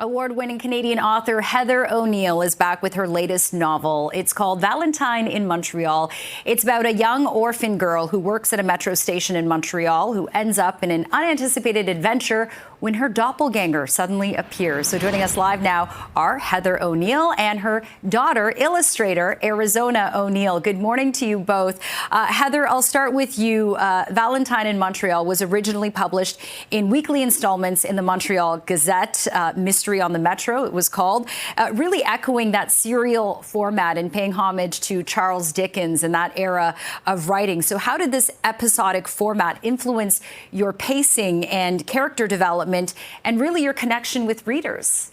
Award-winning Canadian author Heather O'Neill is back with her latest novel. It's called Valentine in Montreal. It's about a young orphan girl who works at a metro station in Montreal who ends up in an unanticipated adventure when her doppelganger suddenly appears. So joining us live now are Heather O'Neill and her daughter, illustrator Arizona O'Neill. Good morning to you both. Heather, I'll start with you. Valentine in Montreal was originally published in weekly installments in the Montreal Gazette, Mystery on the Metro, it was called, really echoing that serial format and paying homage to Charles Dickens and that era of writing. So how did this episodic format influence your pacing and character development and really your connection with readers?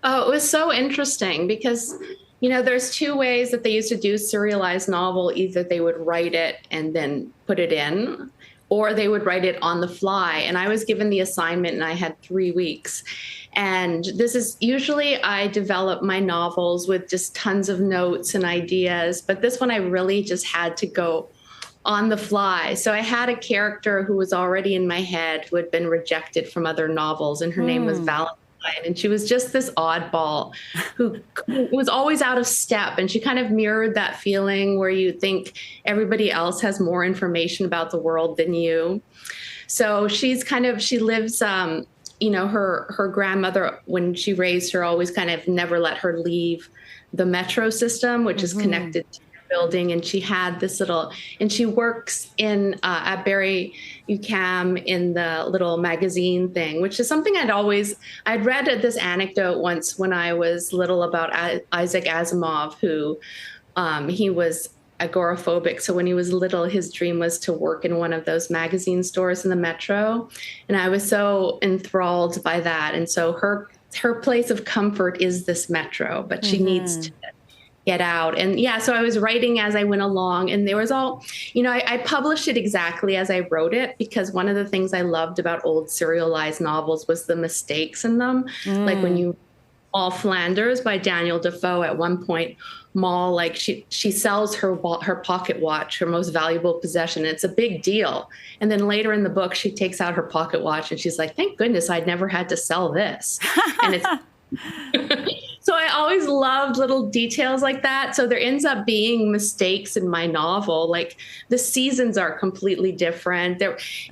Oh, it was so interesting because, there's two ways that they used to do serialized novel. Either they would write it and then put it in, or they would write it on the fly. And I was given the assignment and I had 3 weeks. And this is usually I develop my novels with just tons of notes and ideas. But this one I really just had to go on the fly. So I had a character who was already in my head who had been rejected from other novels, and her name was Valentine. And she was just this oddball who was always out of step. And she kind of mirrored that feeling where you think everybody else has more information about the world than you. So she lives, her grandmother, when she raised her, always kind of never let her leave the metro system, which is connected to building. And she had this and she works in at Barry UQAM in the little magazine thing, which is something I'd read this anecdote once when I was little about Isaac Asimov, who he was agoraphobic. So when he was little, his dream was to work in one of those magazine stores in the metro. And I was so enthralled by that. And so her place of comfort is this metro, but she needs to get out. And so I was writing as I went along, and there was I published it exactly as I wrote it, because one of the things I loved about old serialized novels was the mistakes in them. Like when you All Flanders by Daniel Defoe, at one point, Moll, like she sells her pocket watch, her most valuable possession. It's a big deal. And then later in the book, she takes out her pocket watch and she's like, thank goodness I'd never had to sell this. And it's so I always loved little details like that. So there ends up being mistakes in my novel. Like the seasons are completely different. It's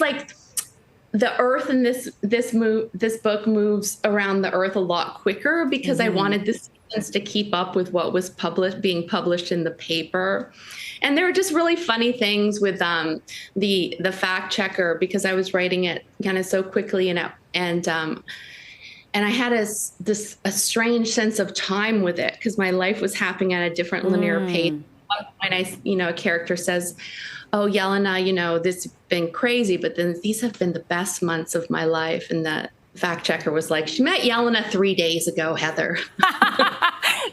like the Earth in this book moves around the Earth a lot quicker because I wanted the seasons to keep up with what was being published in the paper. And there were just really funny things with the fact checker, because I was writing it kind of so quickly and I had a strange sense of time with it because my life was happening at a different linear pace. When a character says, oh, Yelena, this has been crazy, but then these have been the best months of my life. And the fact checker was like, she met Yelena 3 days ago, Heather.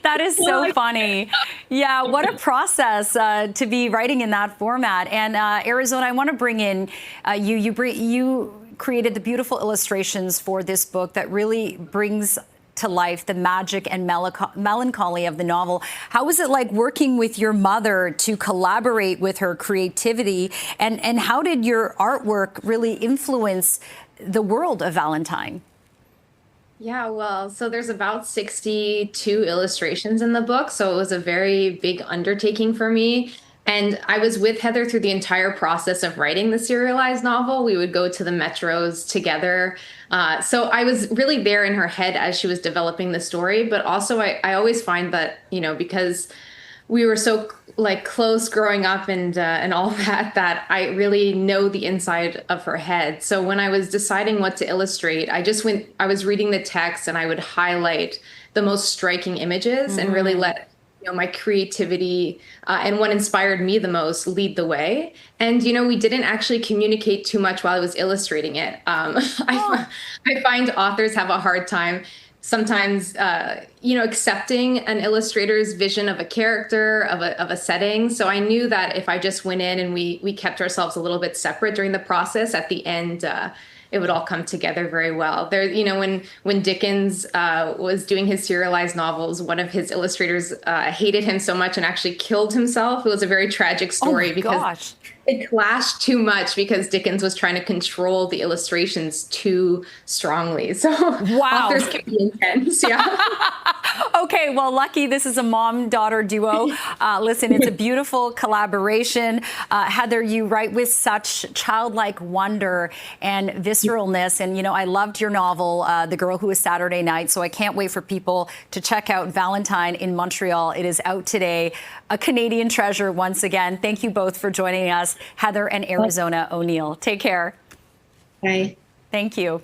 That is so funny. Yeah, what a process to be writing in that format. And Arizona, I want to bring in you created the beautiful illustrations for this book that really brings to life the magic and melancholy of the novel. How was it like working with your mother to collaborate with her creativity? And how did your artwork really influence the world of Valentine? Yeah, well, so there's about 62 illustrations in the book. So it was a very big undertaking for me. And I was with Heather through the entire process of writing the serialized novel. We would go to the metros together. So I was really there in her head as she was developing the story. But also I always find that, because we were so close growing up and all that I really know the inside of her head. So when I was deciding what to illustrate, I was reading the text and I would highlight the most striking images and really let my creativity and what inspired me the most lead the way. And, we didn't actually communicate too much while I was illustrating it. I find authors have a hard time sometimes, accepting an illustrator's vision of a character, of a setting. So I knew that if I just went in and we kept ourselves a little bit separate during the process, at the end, it would all come together very well. There, when Dickens was doing his serialized novels, one of his illustrators hated him so much and actually killed himself. It was a very tragic story because it clashed too much because Dickens was trying to control the illustrations too strongly. So Wow. authors can be intense. Yeah. Okay, well, lucky this is a mom-daughter duo. Listen, it's a beautiful collaboration. Heather, you write with such childlike wonder and visceralness. And, you know, I loved your novel, The Girl Who Was Saturday Night. So I can't wait for people to check out Valentine in Montreal. It is out today. A Canadian treasure once again. Thank you both for joining us, Heather and Arizona O'Neill. Take care. Bye. Thank you.